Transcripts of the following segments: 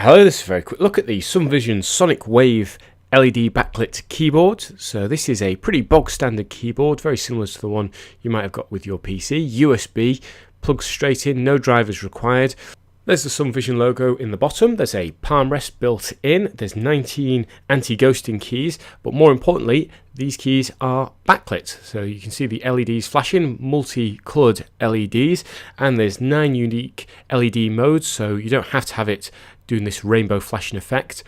Hello, this is a very quick look at the Sumvision Sonic Wave LED backlit keyboard. So this is a pretty bog standard keyboard, very similar to the one you might have got with your PC. USB, plugs straight in, no drivers required. There's the Sumvision logo in the bottom, there's a palm rest built in, there's 19 anti-ghosting keys, but more importantly, these keys are backlit. So you can see the LEDs flashing, multi-coloured LEDs, and there's 9 unique LED modes, so you don't have to have it doing this rainbow flashing effect.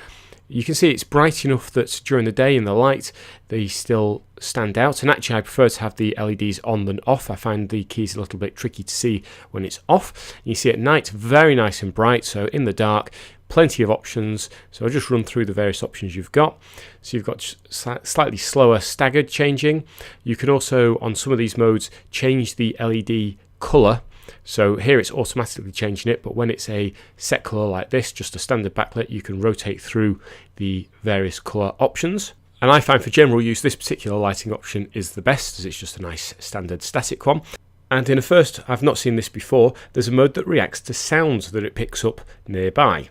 You can see it's bright enough that during the day in the light they still stand out, and actually I prefer to have the LEDs on than off. I find the keys a little bit tricky to see when it's off. You see at night very nice and bright, so in the dark plenty of options. So I'll just run through the various options you've got. So you've got slightly slower staggered changing. You can also on some of these modes change the LED colour. So here it's automatically changing it, but when it's a set colour like this, just a standard backlit, you can rotate through the various colour options. And I find for general use this particular lighting option is the best, as it's just a nice standard static one. And in a first, I've not seen this before, there's a mode that reacts to sounds that it picks up nearby.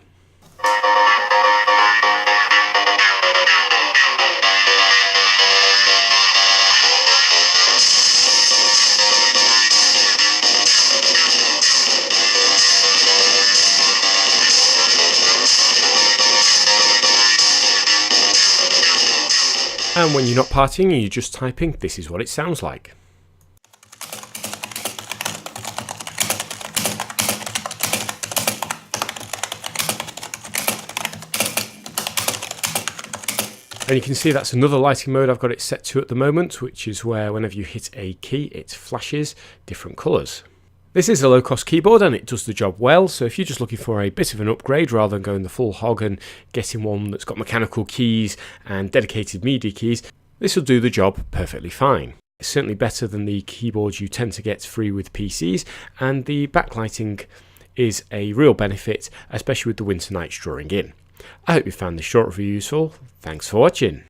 And when you're not partying and you're just typing, this is what it sounds like. And you can see that's another lighting mode I've got it set to at the moment, which is where whenever you hit a key, it flashes different colours. This is a low-cost keyboard and it does the job well, so if you're just looking for a bit of an upgrade rather than going the full hog and getting one that's got mechanical keys and dedicated media keys, this will do the job perfectly fine. It's certainly better than the keyboards you tend to get free with PCs, and the backlighting is a real benefit, especially with the winter nights drawing in. I hope you found this short review useful. Thanks for watching.